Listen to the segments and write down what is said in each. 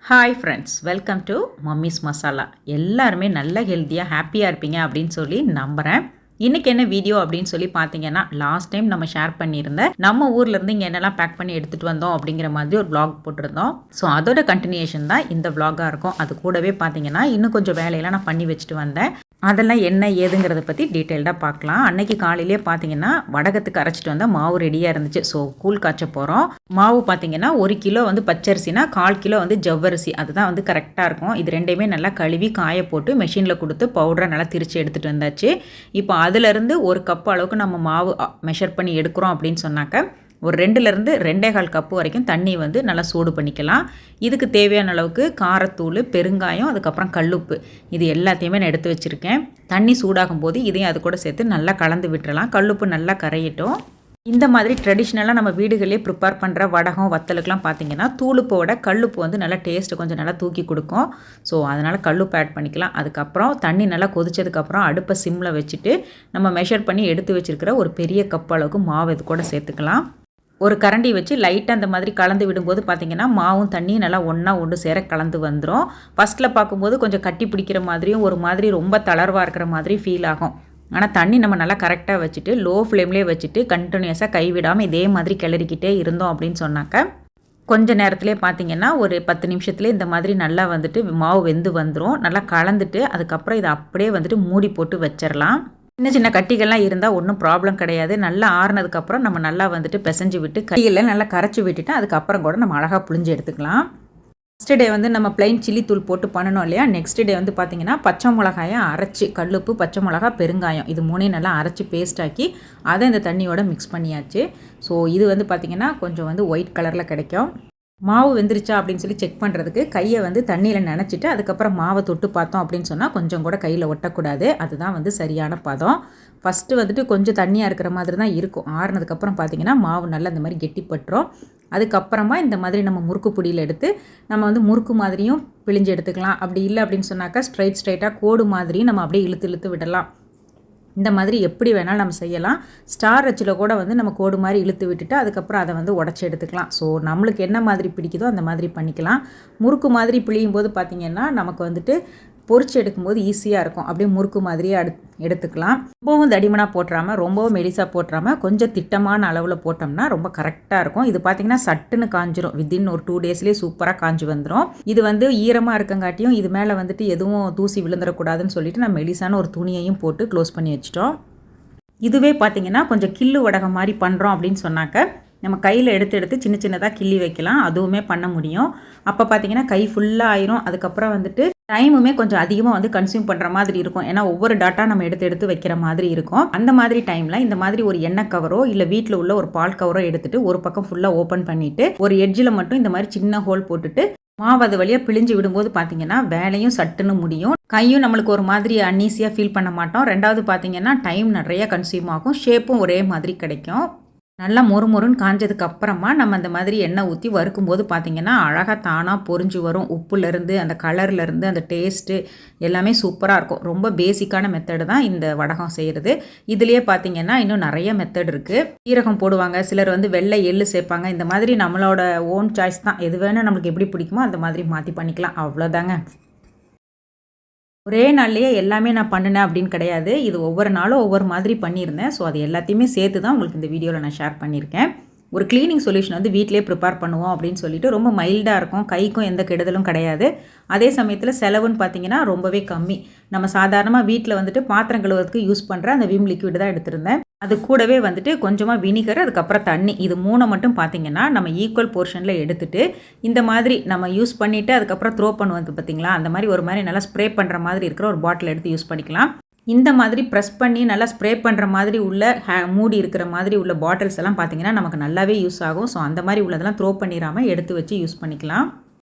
Hi friends, welcome to mummy's masala. எல்லாருமே நல்ல ஹெல்த்தியாக ஹாப்பியாக இருப்பீங்க அப்படின்னு சொல்லி நம்புகிறேன். இன்றைக்கி என்ன வீடியோ அப்படின்னு சொல்லி பார்த்தீங்கன்னா, லாஸ்ட் டைம் நம்ம ஷேர் பண்ணியிருந்தேன் நம்ம ஊர்லேருந்து இங்கே என்னெல்லாம் பேக் பண்ணி எடுத்துகிட்டு வந்தோம் அப்படிங்கிற மாதிரி ஒரு vlog போட்டிருந்தோம். ஸோ அதோட கண்டினியூஷன் தான் இந்த vlog-ஆ இருக்கும். அது கூடவே பார்த்தீங்கன்னா இன்னும் கொஞ்சம் வேலையெல்லாம் நான் பண்ணி வச்சுட்டு வந்தேன். அதெல்லாம் என்ன ஏதுங்கிறத பற்றி டீட்டெயில்டாக பார்க்கலாம். அன்னைக்கு காலையிலே பார்த்தீங்கன்னா வடகத்துக்கு அரைச்சிட்டு வந்தால் மாவு ரெடியாக இருந்துச்சு. ஸோ கூழ் காய்ச்ச போகிறோம். மாவு பார்த்தீங்கன்னா 1 கிலோ வந்து பச்சரிசினா 1/4 கிலோ வந்து ஜவ்வரிசி, அதுதான் வந்து கரெக்டாக இருக்கும். இது ரெண்டையுமே நல்லா கழுவி காய போட்டு மெஷினில் கொடுத்து பவுடரை நல்லா திரித்து எடுத்துகிட்டு வந்தாச்சு. இப்போ அதிலிருந்து 1 கப் அளவுக்கு நம்ம மாவு மெஷர் பண்ணி எடுக்கிறோம் அப்படின்னு சொன்னாக்க ஒரு 2லேருந்து 2.25 கப்பு வரைக்கும் தண்ணி வந்து நல்லா சூடு பண்ணிக்கலாம். இதுக்கு தேவையான அளவுக்கு காரத்தூள், பெருங்காயம், அதுக்கப்புறம் கல்லுப்பு, இது எல்லாத்தையுமே நான் எடுத்து வச்சுருக்கேன். தண்ணி சூடாகும் போது இதையும் அது கூட சேர்த்து நல்லா கலந்து விட்டுறலாம். கல்லுப்பு நல்லா கரையட்டும். இந்த மாதிரி ட்ரெடிஷ்னலாக நம்ம வீடுகளே ப்ரிப்பேர் பண்ணுற வடகம், வத்தலுக்கெலாம் பார்த்தீங்கன்னா தூளுப்போட கல்லுப்பு வந்து நல்லா டேஸ்ட்டு கொஞ்சம் நல்லா தூக்கி கொடுக்கும். ஸோ அதனால் கல்லுப்பு ஆட் பண்ணிக்கலாம். அதுக்கப்புறம் தண்ணி நல்லா கொதிச்சதுக்கப்புறம் அடுப்பை சிம்மில் வச்சுட்டு நம்ம மெஷர் பண்ணி எடுத்து வச்சுருக்கிற ஒரு பெரிய கப் அளவுக்கு மாவு இது கூட சேர்த்துக்கலாம். ஒரு கரண்டி வச்சு லைட்டாக அந்த மாதிரி கலந்து விடும்போது பார்த்திங்கன்னா மாவும் தண்ணியும் நல்லா ஒன்று சேர கலந்து வந்துடும். ஃபஸ்ட்டில் பார்க்கும்போது கொஞ்சம் கட்டி பிடிக்கிற மாதிரியும் ஒரு மாதிரி ரொம்ப தளர்வாக இருக்கிற மாதிரி ஃபீல் ஆகும். ஆனால் தண்ணி நம்ம நல்லா கரெக்டாக வச்சுட்டு லோ ஃப்ளேம்லேயே வச்சுட்டு கண்டினியூஸாக கைவிடாமல் இதே மாதிரி கிளறிக்கிட்டே இருந்தோம் அப்படின்னு சொன்னாக்க கொஞ்சம் நேரத்துலேயே பார்த்திங்கன்னா ஒரு 10 நிமிஷத்துலேயே இந்த மாதிரி நல்லா வந்துட்டு மாவு வெந்து வந்துடும். நல்லா கலந்துட்டு அதுக்கப்புறம் இதை அப்படியே வந்துட்டு மூடி போட்டு வச்சிடலாம். சின்ன சின்ன கட்டிகள்லாம் இருந்தால் ஒன்றும் ப்ராப்ளம் கிடையாது. நல்லா ஆறுனதுக்கப்புறம் நம்ம நல்லா வந்துட்டு பிசைஞ்சு விட்டு கையில் நல்லா கரைச்சி விட்டுட்டு அதுக்கப்புறம் கூட நம்ம அழகாக புழிஞ்சு எடுத்துக்கலாம். ஃபஸ்ட்டு டே வந்து நம்ம பிளைன் சில்லி தூள் போட்டு பண்ணணும் இல்லையா. நெக்ஸ்ட் டே வந்து பார்த்திங்கன்னா பச்சை மிளகாயை அரைச்சி, கல்லுப்பு, பச்சை மிளகா, பெருங்காயம், இது மூணையும் நல்லா அரைச்சி பேஸ்ட் ஆக்கி அதை இந்த தண்ணியோட மிக்ஸ் பண்ணியாச்சு. ஸோ இது வந்து பார்த்திங்கன்னா கொஞ்சம் வந்து ஒயிட் கலரில் கிடைக்கும். மாவு வெந்துருச்சா அப்படின்னு சொல்லி செக் பண்ணுறதுக்கு கையை வந்து தண்ணியில் நனைச்சிட்டு அதுக்கப்புறம் மாவை தொட்டு பார்த்தோம் அப்படின்னு சொன்னால் கொஞ்சம் கூட கையில் ஒட்டக்கூடாது. அதுதான் வந்து சரியான பதம். ஃபஸ்ட்டு வந்துட்டு கொஞ்சம் தண்ணியாக இருக்கிற மாதிரி தான் இருக்கும். ஆறுனதுக்கப்புறம் பார்த்திங்கன்னா மாவு நல்லா இந்த மாதிரி கெட்டிப்பட்டுரும். அதுக்கப்புறமா இந்த மாதிரி நம்ம முறுக்கு பொடியில் எடுத்து நம்ம வந்து முறுக்கு மாதிரியும் பிழிஞ்சு எடுத்துக்கலாம். அப்படி இல்லை அப்படின்னு சொன்னாக்கா ஸ்ட்ரைட்டாக கோடு மாதிரியும் நம்ம அப்படியே இழுத்து இழுத்து விடலாம். இந்த மாதிரி எப்படி வேணாலும் நம்ம செய்யலாம். ஸ்டார் அச்சில் கூட வந்து நம்ம கோடு மாதிரி இழுத்து விட்டுட்டு அதுக்கப்புறம் அதை வந்து உடச்சி எடுத்துக்கலாம். ஸோ நம்மளுக்கு என்ன மாதிரி பிடிக்குதோ அந்த மாதிரி பண்ணிக்கலாம். முறுக்கு மாதிரி பிழியும் போது பார்த்திங்கன்னா நமக்கு வந்துட்டு பொரிச்சு எடுக்கும்போது ஈஸியாக இருக்கும். அப்படியே முறுக்கு மாதிரியே எடுத்துக்கலாம். ரொம்பவும் தடிமனாக போட்டுறாமல் ரொம்பவும் மெலிசாக போட்டுறாமல் கொஞ்சம் திட்டமான அளவில் போட்டோம்னா ரொம்ப கரெக்டாக இருக்கும். இது பார்த்திங்கன்னா சட்டுன்னு காஞ்சிரும். வித்தின் ஒரு 2 டேஸ்லேயே சூப்பராக காஞ்சி வந்துடும். இது வந்து ஈரமாக இருக்கங்காட்டியும் இது மேலே வந்துட்டு எதுவும் தூசி விழுந்துடக்கூடாதுன்னு சொல்லிட்டு நம்ம மெலிசான ஒரு துணியையும் போட்டு க்ளோஸ் பண்ணி வச்சிட்டோம். இதுவே பார்த்திங்கன்னா கொஞ்சம் கில்லு வடகம் மாதிரி பண்ணுறோம் அப்படின்னு சொன்னாக்க நம்ம கையில் எடுத்து சின்ன சின்னதாக கிள்ளி வைக்கலாம். அதுவுமே பண்ண முடியும். அப்போ பார்த்திங்கன்னா கை ஃபுல்லாக ஆயிரும். அதுக்கப்புறம் வந்துட்டு டைமுமே கொஞ்சம் அதிகமாக வந்து கன்சியூம் பண்ணுற மாதிரி இருக்கும். ஏன்னா ஒவ்வொரு டாட்டா நம்ம எடுத்து வைக்கிற மாதிரி இருக்கும். அந்த மாதிரி டைமில் இந்த மாதிரி ஒரு எண்ணெய் கவரோ இல்லை வீட்டில் உள்ள ஒரு பால் கவரோ எடுத்துகிட்டு ஒரு பக்கம் ஃபுல்லாக ஓப்பன் பண்ணிவிட்டு ஒரு எட்ஜில் மட்டும் இந்த மாதிரி சின்ன ஹோல் போட்டுட்டு மாவு அது வழியாக பிழிஞ்சு விடும்போது பார்த்திங்கன்னா வேலையும் சட்டுன்னு முடியும். கையும் நம்மளுக்கு ஒரு மாதிரி அன்ஈஸியாக ஃபீல் பண்ண மாட்டோம். ரெண்டாவது பார்த்திங்கன்னா டைம் நிறைய கன்சியூம் ஆகும். ஷேப்பும் ஒரே மாதிரி கிடைக்கும். நல்லா மொறுமொறுன்னு காஞ்சதுக்கு அப்புறமா நம்ம அந்த மாதிரி எண்ணெய் ஊற்றி வறுக்கும்போது பார்த்திங்கன்னா அழகாக தானாக பொரிஞ்சு வரும். உப்புலேருந்து அந்த கலர்லேருந்து அந்த டேஸ்ட்டு எல்லாமே சூப்பராக இருக்கும். ரொம்ப பேசிக்கான மெத்தடு தான் இந்த வடகம் செய்கிறது. இதுலேயே பார்த்திங்கன்னா இன்னும் நிறைய மெத்தட் இருக்குது. சீரகம் போடுவாங்க, சிலர் வந்து வெள்ளை எள்ளு சேர்ப்பாங்க. இந்த மாதிரி நம்மளோட ஓன் சாய்ஸ் தான். எது வேணால் நம்மளுக்கு எப்படி பிடிக்குமோ அந்த மாதிரி மாற்றி பண்ணிக்கலாம். அவ்வளோதாங்க. ஒரே நாள்லேயே எல்லாமே நான் பண்ணினேன் அப்படின்னு கிடையாது. இது ஒவ்வொரு நாளும் ஒவ்வொரு மாதிரி பண்ணியிருந்தேன். ஸோ அது எல்லாத்தையுமே சேர்த்து தான் உங்களுக்கு இந்த வீடியோவில் நான் ஷேர் பண்ணியிருக்கேன். ஒரு க்ளீனிங் சொல்யூஷன் வந்து வீட்டிலே ப்ரிப்பேர் பண்ணுவோம் அப்படின்னு சொல்லிட்டு ரொம்ப மைல்டாக இருக்கும். கைக்கும் எந்த கெடுதலும் கிடையாது. அதே சமயத்தில் செலவுன்னு பார்த்திங்கன்னா ரொம்பவே கம்மி. நம்ம சாதாரணமாக வீட்டில் வந்துட்டு பாத்திரம் கழுவுறதுக்கு யூஸ் பண்ணுற அந்த விம் லிக்விட் தான் எடுத்திருந்தேன். அது கூடவே வந்துட்டு கொஞ்சமாக வினிகர், அதுக்கப்புறம் தண்ணி, இது 3 மட்டும் பார்த்திங்கன்னா நம்ம ஈக்குவல் போர்ஷனில் எடுத்துகிட்டு இந்த மாதிரி நம்ம யூஸ் பண்ணிவிட்டு அதுக்கப்புறம் த்ரோ பண்ணுவது பார்த்திங்களா, அந்த மாதிரி ஒரு மாதிரி நல்லா ஸ்ப்ரே பண்ணுற மாதிரி இருக்கிற ஒரு பாட்டில் எடுத்து யூஸ் பண்ணிக்கலாம். இந்த மாதிரி ப்ரெஸ் பண்ணி நல்லா ஸ்ப்ரே பண்ணுற மாதிரி உள்ள மூடி இருக்கிற மாதிரி உள்ள பாட்டில்ஸ் எல்லாம் பார்த்திங்கன்னா நமக்கு நல்லாவே யூஸ் ஆகும். ஸோ அந்த மாதிரி உள்ளதெல்லாம் த்ரோ பண்ணிடாமல் எடுத்து வச்சு யூஸ் பண்ணிக்கலாம்.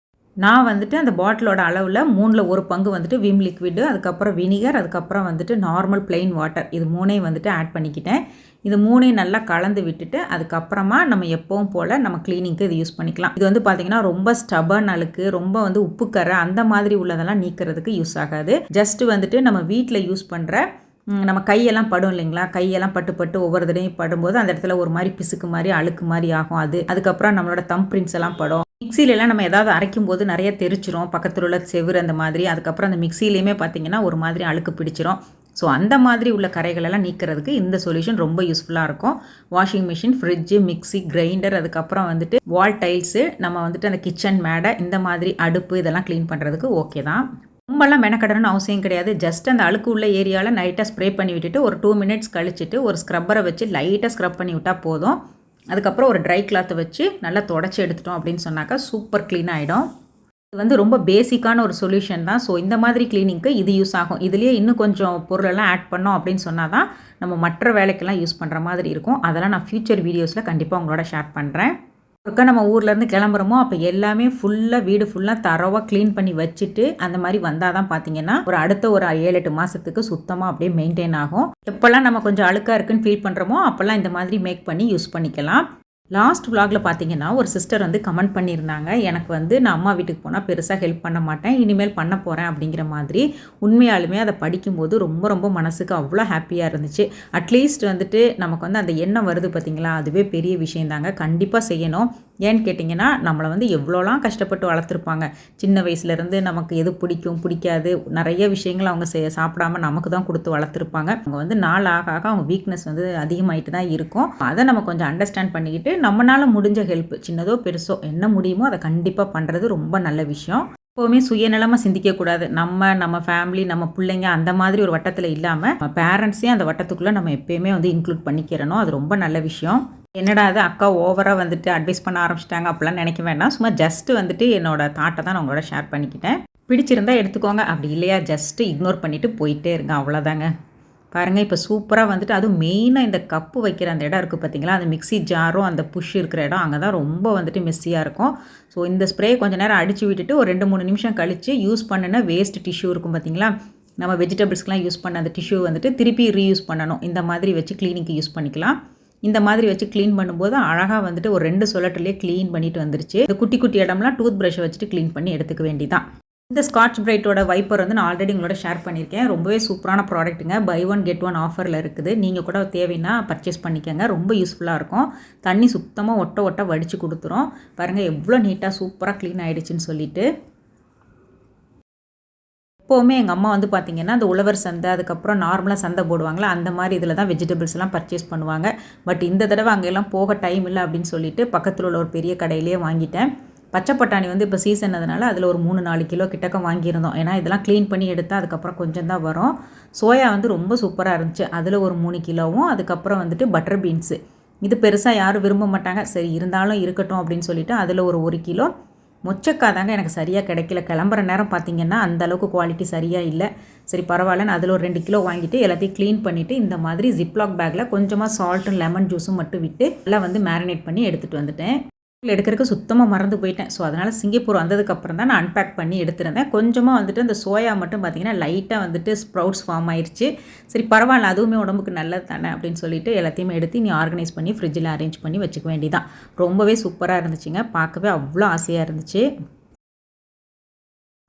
நான் வந்துட்டு அந்த பாட்டிலோட அளவில் 3ல் 1 பங்கு வந்துட்டு விம் லிக்விடு, அதுக்கப்புறம் வினிகர், அதுக்கப்புறம் வந்துட்டு நார்மல் பிளெயின் வாட்டர், இது 3ஐயும் வந்துட்டு ஆட் பண்ணிக்கிட்டேன். இது 3ஐயும் நல்லா கலந்து விட்டுட்டு அதுக்கப்புறமா நம்ம எப்பவும் போல் நம்ம க்ளீனிங்க்கு இது யூஸ் பண்ணிக்கலாம். இது வந்து பார்த்திங்கன்னா ரொம்ப ஸ்டபர்ன் அழுக்கு, ரொம்ப வந்து உப்புக்கரை அந்த மாதிரி உள்ளதெல்லாம் நீக்கிறதுக்கு யூஸ் ஆகாது. ஜஸ்ட்டு வந்துட்டு நம்ம வீட்டில் யூஸ் பண்ணுற நம்ம கையெல்லாம் படும் இல்லைங்களா, கையெல்லாம் பட்டு ஒவ்வொரு தடையும் படும்போது அந்த இடத்துல ஒரு மாதிரி பிசுக்கு மாதிரி அழுக்கு மாதிரி ஆகும். அதுக்கப்புறம் நம்மளோட தம் பிரிண்ட்ஸ் எல்லாம் படும். மிக்ஸிலலாம் நம்ம ஏதாவது அரைக்கும்போது நிறைய தெரிச்சிரும். பக்கத்துல உள்ள செவுரு அந்த மாதிரி. அதுக்கப்புறம் அந்த மிக்ஸிலயுமே பார்த்தீங்கன்னா, ஒரு மாதிரி அழுக்கு பிடிச்சிரும். ஸோ அந்த மாதிரி உள்ள கறைகளெல்லாம் நீக்கிறதுக்கு இந்த சொல்யூஷன் ரொம்ப யூஸ்ஃபுல்லா இருக்கும். Washing machine, fridge, mixie, grinder அதுக்கப்புறம் வந்துட்டு வால் டைல்ஸு, நம்ம வந்துட்டு அந்த கிச்சன் மேடை, இந்த மாதிரி அடுப்பு இதெல்லாம் கிளீன் பண்ணுறதுக்கு ஓகே தான். ரொம்பலாம் மெனக்கெடணும்னு அவசியம் கிடையாது. ஜஸ்ட் அந்த அழுக்கு உள்ள ஏரியால லைட்டா ஸ்ப்ரே பண்ணி விட்டுட்டு, ஒரு 2 மினிட்ஸ் கழிச்சிட்டு ஒரு ஸ்க்ரப்பர வச்சு லைட்டா ஸ்க்ரப் பண்ணி விட்டா போதும். அதுக்கப்புறம் ஒரு ட்ரை கிளாத்தை வச்சு நல்லா தொடச்சி எடுத்துட்டோம் அப்படின்னு சொன்னாக்கா சூப்பர் க்ளீன் ஆகிடும். இது வந்து ரொம்ப பேசிக்கான ஒரு சொல்யூஷன் தான். ஸோ இந்த மாதிரி க்ளீனிங்க்கு இது யூஸ் ஆகும். இதுலேயே இன்னும் கொஞ்சம் பொருளெல்லாம் ஆட் பண்ணோம் அப்படின்னு சொன்னால் தான் நம்ம மற்ற வேலைக்கெல்லாம் யூஸ் பண்ணுற மாதிரி இருக்கும். அதெல்லாம் நான் ஃப்யூச்சர் வீடியோஸில் கண்டிப்பாக உங்களோட ஷேர் பண்ணுறேன். ஒருக்கா நம்ம ஊர்லேருந்து கிளம்புறோமோ அப்போ எல்லாமே ஃபுல்லாக வீடு ஃபுல்லாக தரவாக க்ளீன் பண்ணி வச்சுட்டு அந்த மாதிரி வந்தால் தான் பார்த்தீங்கன்னா அடுத்த ஒரு 7-8 மாதத்துக்கு சுத்தமாக அப்படியே மெயின்டைன் ஆகும். எப்போல்லாம் நம்ம கொஞ்சம் அழுக்காக இருக்குன்னு ஃபீல் பண்ணுறோமோ அப்போல்லாம் இந்த மாதிரி மேக் பண்ணி யூஸ் பண்ணிக்கலாம். லாஸ்ட் vlogல பார்த்தீங்கன்னா ஒரு சிஸ்டர் வந்து கமெண்ட் பண்ணியிருந்தாங்க, எனக்கு வந்து நான் அம்மா வீட்டுக்கு போனால் பெருசாக ஹெல்ப் பண்ண மாட்டேன், இனிமேல் பண்ண போகிறேன் அப்படிங்கிற மாதிரி. உண்மையாலுமே அதை படிக்கும்போது ரொம்ப ரொம்ப மனசுக்கு அவ்வளோ ஹாப்பியாக இருந்துச்சு. அட்லீஸ்ட் வந்துட்டு நமக்கு வந்து அந்த எண்ணம் வருது பார்த்தீங்களா, அதுவே பெரிய விஷயந்தாங்க. கண்டிப்பாக செய்யணும். ஏன்னு கேட்டிங்கன்னா நம்மளை வந்து எவ்வளோலாம் கஷ்டப்பட்டு வளர்த்துருப்பாங்க. சின்ன வயசுலேருந்து நமக்கு எது பிடிக்கும் பிடிக்காது நிறைய விஷயங்கள் அவங்க சாப்பிடாம நமக்கு தான் கொடுத்து வளர்த்துருப்பாங்க. அவங்க வந்து நாள் ஆக ஆக அவங்க வீக்னஸ் வந்து அதிகமாகிட்டு தான் இருக்கும். அதை நம்ம கொஞ்சம் அண்டர்ஸ்டாண்ட் பண்ணிக்கிட்டு நம்மளால் முடிஞ்ச ஹெல்ப் சின்னதோ பெருசோ என்ன முடியுமோ அதை கண்டிப்பாக பண்ணுறது ரொம்ப நல்ல விஷயம். எப்போவுமே சுயநலமாக சிந்திக்கக்கூடாது. நம்ம ஃபேமிலி, நம்ம பிள்ளைங்க அந்த மாதிரி ஒரு வட்டத்தில் இல்லாமல் நம்ம பேரண்ட்ஸையும் அந்த வட்டத்துக்குள்ளே நம்ம எப்போயுமே வந்து இன்க்ளூட் பண்ணிக்கிறணும். அது ரொம்ப நல்ல விஷயம். என்னடா அது அக்கா ஓவராக வந்துட்டு அட்வைஸ் பண்ண ஆரம்பிச்சிட்டாங்க அப்படிலாம் நினைக்க வேண்டாம். சும்மா ஜஸ்ட்டு வந்துட்டு என்னோட தாட்டை தான் நான் உங்களோட ஷேர் பண்ணிக்கிட்டேன். பிடிச்சிருந்தா எடுத்துக்கோங்க, அப்படி இல்லையா ஜஸ்ட்டு இக்னோர் பண்ணிவிட்டு போயிட்டே இருங்க, அவ்வளோதாங்க. பாருங்கள் இப்போ சூப்பராக வந்துட்டு அதுவும் மெயினாக இந்த கப்பு வைக்கிற அந்த இடம் இருக்குது பார்த்தீங்களா, அந்த மிக்ஸி ஜாரும் அந்த புஷ் இருக்கிற இடம் அங்கே தான் ரொம்ப வந்துட்டு மெஸ்ஸியாக இருக்கும். ஸோ இந்த ஸ்ப்ரே கொஞ்சம் நேரம் அடித்து விட்டுட்டு ஒரு 2-3 நிமிஷம் கழித்து யூஸ் பண்ணின வேஸ்ட் டிஷ்யூ இருக்கும் பார்த்தீங்களா, நம்ம வெஜிடபிள்ஸ்க்கெலாம் யூஸ் பண்ண அந்த டிஷ்யூ வந்துட்டு திருப்பி ரீயூஸ் பண்ணணும். இந்த மாதிரி வச்சு க்ளீனிங்க்கு யூஸ் பண்ணிக்கலாம். இந்த மாதிரி வச்சு க்ளீன் பண்ணும்போது அழகாக வந்துட்டு ஒரு 2 சொலட்டுலேயே க்ளீன் பண்ணிட்டு வந்துருச்சு. இந்த குட்டி குட்டி இடம்லாம் டூத் ப்ரஷ்ஷை வச்சுட்டு க்ளீன் பண்ணி எடுத்துக்க வேண்டிதான். இந்த ஸ்காட்ச் பிரைட்டோட வைப்பர் வந்து நான் ஆல்ரெடி உங்களோட ஷேர் பண்ணியிருக்கேன். ரொம்பவே சூப்பரான ப்ராடக்ட்டுங்க. பை 1 கெட் 1 ஆஃபரில் இருக்குது. நீங்கள் கூட தேவைன்னா பர்ச்சேஸ் பண்ணிக்கோங்க. ரொம்ப யூஸ்ஃபுல்லாக இருக்கும். தண்ணி சுத்தமாக ஒட்ட வடித்து கொடுத்துரும். பாருங்கள் எவ்வளோ நீட்டாக சூப்பராக க்ளீன் ஆகிடுச்சின்னு சொல்லிட்டு. எப்போவுமே எங்கள் அம்மா வந்து பார்த்திங்கன்னா அந்த உழவர் சந்தை அதுக்கப்புறம் நார்மலாக சந்தை போடுவாங்களா அந்த மாதிரி இதில் தான் வெஜிடபிள்ஸ்லாம் பர்ச்சேஸ் பண்ணுவாங்க. பட் இந்த தடவை அங்கெல்லாம் போக டைம் இல்லை அப்படின்னு சொல்லிட்டு பக்கத்தில் உள்ள ஒரு பெரிய கடையிலேயே வாங்கிட்டேன். பச்சை பட்டாணி வந்து இப்போ சீசன் அதனால அதில் ஒரு 3-4 கிலோ கிட்டக்க வாங்கியிருந்தோம். ஏன்னா இதெல்லாம் க்ளீன் பண்ணி எடுத்தால் அதுக்கப்புறம் கொஞ்சம் தான் வரும். சோயா வந்து ரொம்ப சூப்பராக இருந்துச்சு. அதில் ஒரு 3 கிலோவும் அதுக்கப்புறம் வந்துட்டு பட்டர் பீன்ஸு இது பெருசாக யாரும் விரும்ப மாட்டாங்க. சரி இருந்தாலும் இருக்கட்டும் அப்படின்னு சொல்லிட்டு அதில் ஒரு 1 கிலோ. மொச்சக்காய் தாங்க எனக்கு சரியாக கிடைக்கல. கிளம்புற நேரம் பார்த்திங்கன்னா அந்தளவுக்கு குவாலிட்டி சரியாக இல்லை. சரி பரவாயில்லன்னு அதில் ஒரு 2 கிலோ வாங்கிட்டு எல்லாத்தையும் க்ளீன் பண்ணிவிட்டு இந்த மாதிரி ஜிப்லாக் பேக்கில் கொஞ்சமாக சால்ட்டும் லெமன் ஜூஸும் மட்டும் விட்டு எல்லாம் வந்து மேரினேட் பண்ணி எடுத்துகிட்டு வந்துட்டேன். எடுக்கிறதுக்கு சுத்தமாக மறந்து போயிட்டேன். ஸோ அதனால் சிங்கப்பூர் வந்ததுக்கப்புறம் தான் நான் அன்பேக் பண்ணி எடுத்துருந்தேன். கொஞ்சமாக வந்துட்டு அந்த சோயா மட்டும் பார்த்திங்கன்னா லைட்டாக வந்துட்டு ஸ்ப்ரவுட்ஸ் ஃபார்ம் ஆயிடுச்சு. சரி பரவாயில்ல அதுவுமே உடம்புக்கு நல்லது தானே அப்படின்னு சொல்லிட்டு எல்லாத்தையுமே எடுத்து நீ ஆர்கனைஸ் பண்ணி ஃப்ரிட்ஜில் அரேஞ்ச் பண்ணி வச்சுக்க வேண்டியதான். ரொம்பவே சூப்பராக இருந்துச்சுங்க. பார்க்கவே அவ்வளோ ஆசையாக இருந்துச்சு.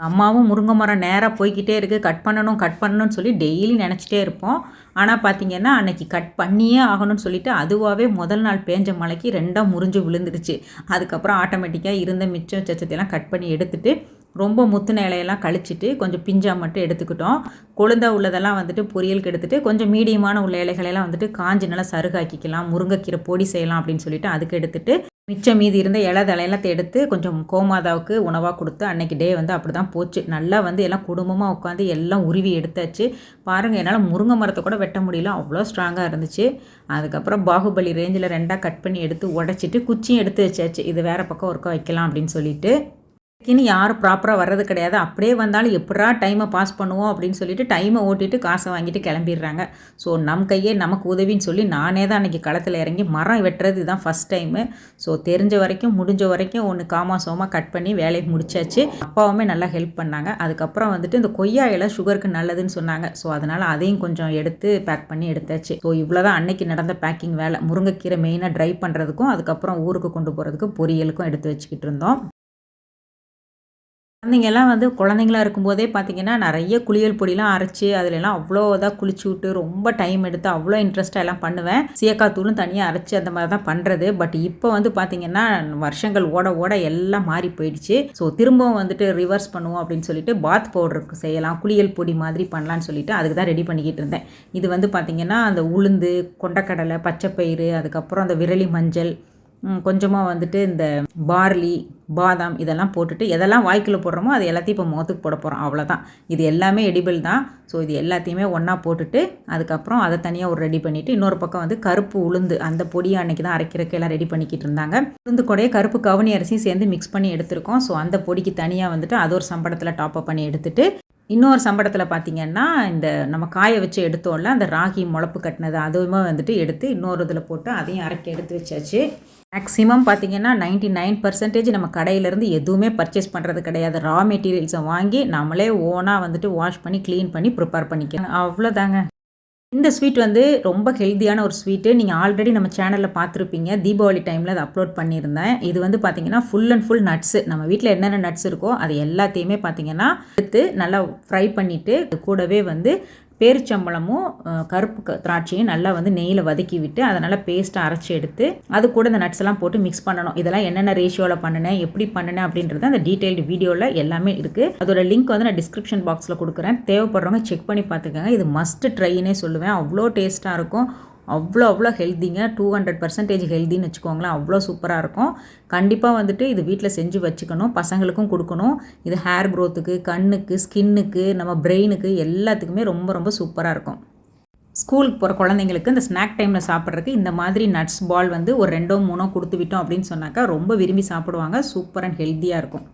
அம்மாவும் முருங்கை மரம் நேராக போய்கிட்டே இருக்குது, கட் பண்ணணும்னு சொல்லி டெய்லி நினச்சிட்டே இருப்போம். ஆனால் பார்த்திங்கன்னா அன்றைக்கி கட் பண்ணியே ஆகணும்னு சொல்லிவிட்டு அதுவாகவே முதல் நாள் பேஞ்ச மழைக்கு 2ஆக முறிஞ்சு விழுந்துடுச்சு. அதுக்கப்புறம் ஆட்டோமேட்டிக்காக இருந்த மிச்சம் சச்சத்தையெல்லாம் கட் பண்ணி எடுத்துகிட்டு ரொம்ப முத்துன இலையெல்லாம் கழிச்சிட்டு கொஞ்சம் பிஞ்சாக மட்டும் எடுத்துக்கிட்டோம். கொழுந்தா உள்ளதெல்லாம் வந்துட்டு பொரியலுக்கு எடுத்துகிட்டு கொஞ்சம் மீடியமான உள்ள இலைகளெல்லாம் வந்துட்டு காஞ்சி நல்லா சருகாக்கிக்கலாம், முருங்கைக்கீரை பொடி செய்யலாம் அப்படின்னு சொல்லிட்டு அதுக்கு எடுத்துகிட்டு மிச்சம் மீதி இருந்த இலை தலையெல்லாம் எடுத்து கொஞ்சம் கோமாதாவுக்கு உணவாக கொடுத்து அன்றைக்கி டே வந்து அப்படி தான் போச்சு. நல்லா வந்து எல்லாம் குடும்பமாக உட்காந்து எல்லாம் உருவி எடுத்தாச்சு. பாருங்கள் என்னால் முருங்கை மரத்தை கூட வெட்ட முடியல, அவ்வளோ ஸ்ட்ராங்காக இருந்துச்சு. அதுக்கப்புறம் பாகுபலி ரேஞ்சில் 2ஆக கட் பண்ணி எடுத்து உடச்சிட்டு குச்சியும் எடுத்து வச்சாச்சு. இது வேறு பக்கம் ஒர்க்க வைக்கலாம் அப்படின்னு சொல்லிட்டு. இன்னும் யாரும் ப்ராப்பராக வர்றது கிடையாது. அப்படியே வந்தாலும் எப்படா டைமை பாஸ் பண்ணுவோம் அப்படின்னு சொல்லிட்டு டைமை ஓட்டிட்டு காசை வாங்கிட்டு கிளம்பிடுறாங்க. ஸோ நம் கையே நமக்கு உதவின்னு சொல்லி நானே தான் அன்றைக்கி களத்தில் இறங்கி மரம் வெட்டுறது இதுதான் ஃபஸ்ட் டைமு. ஸோ தெரிஞ்ச வரைக்கும் முடிஞ்ச வரைக்கும் ஒன்று காமாசோமாக கட் பண்ணி வேலையை முடிச்சாச்சு. அப்பாவுமே நல்லா ஹெல்ப் பண்ணாங்க. அதுக்கப்புறம் வந்துட்டு இந்த கொய்யா இலை சுகருக்கு நல்லதுன்னு சொன்னாங்க. ஸோ அதனால் அதையும் கொஞ்சம் எடுத்து பேக் பண்ணி எடுத்தாச்சு. ஸோ இவ்வளோ தான் அன்னைக்கு நடந்த பேக்கிங் வேலை. முருங்கைக்கீரை மெயினாக ட்ரை பண்ணுறதுக்கும் அதுக்கப்புறம் ஊருக்கு கொண்டு போகிறதுக்கும் பொரியலுக்கும் எடுத்து வச்சுக்கிட்டு இருந்தோம். குழந்தைங்கலாம் வந்து குழந்தைங்களா இருக்கும்போதே பார்த்தீங்கன்னா, நெறைய குளியல் பொடிலாம் அரைச்சு, அதுலலாம் அவ்வளோ இதா குளிச்சு விட்டு, ரொம்ப டைம் எடுத்து அவ்வளோ இன்ட்ரெஸ்ட்டா எல்லாம் பண்ணுவேன். சீயக்காய் தூளும் தனியா அரைச்சு அந்த மாரி தான் பண்றது. பட் இப்போ வந்து பார்த்தீங்கன்னா, வருஷங்கள் ஓட ஓட எல்லாம் மாறி போயிடுச்சு. ஸோ திரும்பவும் வந்துட்டு ரிவர்ஸ் பண்ணுவோம் அப்படின்னு சொல்லிட்டு, பாத் பவுடருக்கு செய்யலாம். குளியல் பொடி மாதிரி பண்ணலான்னு சொல்லிட்டு, அதுக்கு தான் ரெடி பண்ணிக்கிட்டு இருந்தேன். இது வந்து பார்த்தீங்கன்னா, அந்த உளுந்து, கொண்டைக்கடலை, பச்சைப்பயிறு, அதுக்கப்புறம் அந்த விரலி மஞ்சள், கொஞ்சமாக வந்துட்டு இந்த பார்லி, பாதாம் இதெல்லாம் போட்டுட்டு எதெல்லாம் வாய்க்குள்ள போடுறோமோ அது எல்லாத்தையும் இப்போ முகத்துக்கு போட போகிறோம். அவ்வளோதான். இது எல்லாமே எடிபிள் தான். ஸோ இது எல்லாத்தையுமே ஒன்றா போட்டுட்டு அதுக்கப்புறம் அதை தனியாக ஒரு ரெடி பண்ணிவிட்டு, இன்னொரு பக்கம் வந்து கருப்பு உளுந்து அந்த பொடியை அன்றைக்கி தான் அரைக்கிறதுக்கு எல்லாம் ரெடி பண்ணிக்கிட்டு இருந்தாங்க. உளுந்து கூடயே கருப்பு கவுனி அரிசியும் சேர்ந்து மிக்ஸ் பண்ணி எடுத்திருக்கோம். ஸோ அந்த பொடிக்கு தனியாக வந்துட்டு அது ஒரு சம்படத்தில் டாப்அப் பண்ணி எடுத்துட்டு, இன்னொரு சம்படத்தில் பார்த்திங்கன்னா இந்த நம்ம காய வச்சு எடுத்தோம்ல அந்த ராகி முளப்பு கட்டினது அதுவுமே வந்துட்டு எடுத்து இன்னொரு இதில் போட்டு அதையும் அரைக்க எடுத்து வச்சாச்சு. மேக்ஸிமம் பார்த்திங்கன்னா 99% நம்ம கடையிலேருந்து எதுவுமே பர்ச்சேஸ் பண்ணுறது கிடையாது. ரா மெட்டீரியல்ஸை வாங்கி நம்மளே ஓனாக வந்துட்டு வாஷ் பண்ணி க்ளீன் பண்ணி ப்ரிப்பேர் பண்ணிக்கலாம். அவ்வளோதாங்க. இந்த ஸ்வீட் வந்து ரொம்ப ஹெல்த்தியான ஒரு ஸ்வீட்டு. நீங்கள் ஆல்ரெடி நம்ம சேனலில் பார்த்துருப்பீங்க. தீபாவளி டைமில் அதை அப்லோட் பண்ணியிருந்தேன். இது வந்து பார்த்திங்கன்னா ஃபுல் அண்ட் ஃபுல் நட்ஸு. நம்ம வீட்டில் என்னென்ன நட்ஸ் இருக்கோ அது எல்லாத்தையுமே பார்த்திங்கன்னா எடுத்து நல்லா ஃப்ரை பண்ணிவிட்டு, கூடவே வந்து பேரிச்சம்பழமும் கருப்பு திராட்சையும் நல்லா வந்து நெய்யில் வதக்கி விட்டு அதை நல்லா பேஸ்ட்டாக அரைச்சி எடுத்து அது கூட இந்த நட்ஸ் எல்லாம் போட்டு மிக்ஸ் பண்ணணும். இதெல்லாம் என்னென்ன ரேஷியோவில் பண்ணினேன், எப்படி பண்ணினேன் அப்படின்றது அந்த டீட்டெயில்டு வீடியோவில் எல்லாமே இருக்குது. அதோட லிங்க் வந்து நான் டிஸ்கிரிப்ஷன் பாக்ஸில் கொடுக்குறேன். தேவைப்படுறவங்க செக் பண்ணி பார்த்துக்கோங்க. இது மஸ்ட் ட்ரைன்னே சொல்லுவேன். அவ்வளோ டேஸ்ட்டாக இருக்கும். அவ்வளோ ஹெல்த்திங்க. 200% ஹெல்த்தின்னு வச்சுக்கோங்களேன். அவ்வளோ சூப்பராக இருக்கும். கண்டிப்பாக வந்துட்டு இது வீட்டில் செஞ்சு வச்சுக்கணும். பசங்களுக்கும் கொடுக்கணும். இது ஹேர் க்ரோத்துக்கு, கண்ணுக்கு, ஸ்கின்னுக்கு, நம்ம பிரெயினுக்கு எல்லாத்துக்குமே ரொம்ப சூப்பராக இருக்கும். ஸ்கூலுக்கு போகிற குழந்தைங்களுக்கு இந்த ஸ்நாக் டைமில் சாப்பிட்றதுக்கு இந்த மாதிரி நட்ஸ் பால் வந்து ஒரு 2 3 கொடுத்து விட்டோம் அப்படின்னு சொன்னாக்கா ரொம்ப விரும்பி சாப்பிடுவாங்க. சூப்பர் அண்ட் ஹெல்த்தியாக இருக்கும்.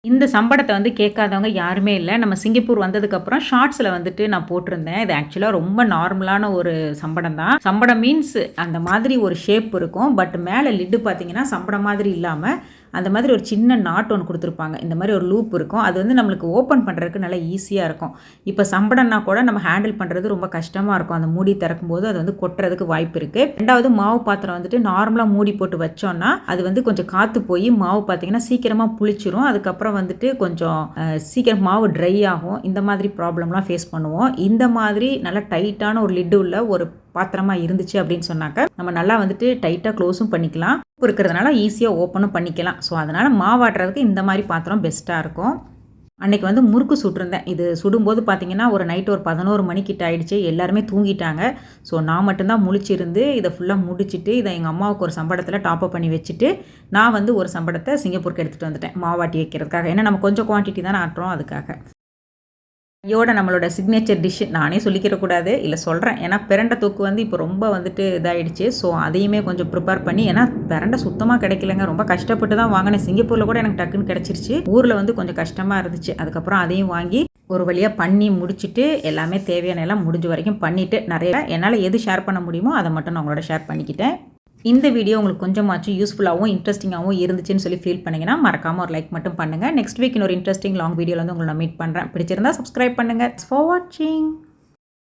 இந்த சம்படத்தை வந்து கேட்காதவங்க யாருமே இல்லை. நம்ம சிங்கப்பூர் வந்ததுக்கப்புறம் ஷார்ட்ஸில் வந்துட்டு நான் போட்டிருந்தேன். இது ஆக்சுவலாக ரொம்ப நார்மலான ஒரு சம்படம் தான். சம்படம் மீன்ஸ் அந்த மாதிரி ஒரு ஷேப் இருக்கும். பட் மேலே லிட்டு பார்த்தீங்கன்னா சம்படம் மாதிரி இல்லாமல் அந்த மாதிரி ஒரு சின்ன நாட் ஒன்று கொடுத்துருப்பாங்க. இந்த மாதிரி ஒரு லூப் இருக்கும். அது வந்து நம்மளுக்கு ஓப்பன் பண்ணுறதுக்கு நல்லா ஈஸியாக இருக்கும். இப்போ சம்படம்னா கூட நம்ம ஹேண்டில் பண்ணுறது ரொம்ப கஷ்டமாக இருக்கும். அந்த மூடி திறக்கும்போது அது வந்து கொட்டுறதுக்கு வாய்ப்பு இருக்குது. ரெண்டாவது மாவு பாத்திரம் வந்துட்டு நார்மலாக மூடி போட்டு வச்சோன்னா அது வந்து கொஞ்சம் காற்று போய் மாவு பார்த்தீங்கன்னா சீக்கிரமாக புளிச்சிரும். அதுக்கப்புறம் வந்துட்டு கொஞ்சம் சீக்கிரம் மாவு ட்ரை ஆகும். இந்த மாதிரி ப்ராப்ளம்லாம் ஃபேஸ் பண்ணுவோம். இந்த மாதிரி நல்லா டைட்டான ஒரு லிட்டு உள்ள ஒரு பாத்திரமாக இருந்துச்சு அப்படின்னு சொன்னாக்க நம்ம நல்லா வந்துட்டு டைட்டாக க்ளோஸும் பண்ணிக்கலாம். உப்பு இருக்கிறதுனால ஈஸியாக ஓப்பனும் பண்ணிக்கலாம். ஸோ அதனால் மாவாட்டுறதுக்கு இந்த மாதிரி பாத்திரம் பெஸ்ட்டாக இருக்கும். அன்றைக்கி வந்து முறுக்கு சுட்டிருந்தேன். இது சுடும்போது பார்த்திங்கன்னா ஒரு நைட்டு ஒரு 11 மணிக்கிட்ட ஆகிடுச்சு. எல்லாருமே தூங்கிட்டாங்க. ஸோ நான் மட்டும்தான் முழிச்சிருந்து இதை ஃபுல்லாக முடிச்சுட்டு இதை எங்கள் அம்மாவுக்கு ஒரு சம்படத்தில் டாப்அப் பண்ணி வச்சுட்டு நான் வந்து ஒரு சம்படத்தை சிங்கப்பூருக்கு எடுத்துகிட்டு வந்துட்டேன் மாவாட்டி வைக்கிறதுக்காக. ஏன்னா நம்ம கொஞ்சம் குவான்டிட்டி தானே ஆட்டுறோம் அதுக்காக. ஐயோட நம்மளோட சிக்னேச்சர் டிஷ்ஷு நானே சொல்லிக்கிறக்கூடாது, இல்லை சொல்கிறேன். ஏன்னா பிரண்டை தொக்கு வந்து இப்போ ரொம்ப வந்துட்டு இதாகிடுச்சு. ஸோ அதையுமே கொஞ்சம் ப்ரிப்பேர் பண்ணி, ஏன்னா பிரண்டை சுத்தமாக கிடைக்கலங்க. ரொம்ப கஷ்டப்பட்டு தான் வாங்கினேன். சிங்கப்பூரில் கூட எனக்கு டக்குன்னு கிடச்சிருச்சு. ஊரில் வந்து கொஞ்சம் கஷ்டமாக இருந்துச்சு. அதுக்கப்புறம் அதையும் வாங்கி ஒரு வழியாக பண்ணி முடிச்சுட்டு எல்லாமே தேவையான எல்லாம் முடிஞ்ச வரைக்கும் பண்ணிவிட்டு நிறைய என்னால் எது ஷேர் பண்ண முடியுமோ அதை மட்டும் நான் உங்களோட ஷேர் பண்ணிக்கிட்டேன். இந்த வீடியோ உங்களுக்கு கொஞ்சமாச்சும் யூஸ்ஃபுல்லாகவும் இன்ட்ரெஸ்டிங்காகவும் இருந்துச்சுன்னு சொல்லி ஃபீல் பண்ணிங்கன்னா மறக்காமல் ஒரு லைக் மட்டும் பண்ணுங்கள். நெக்ஸ்ட் வீக் இன்னொரு இன்ட்ரெஸ்டிங் லாங் வீடியோவில் வந்து உங்களை நான் மீட் பண்ணுறேன். பிடிச்சிருந்தா சப்ஸ்கிரைப் பண்ணுங்கள். ஃபார் வாட்சிங்.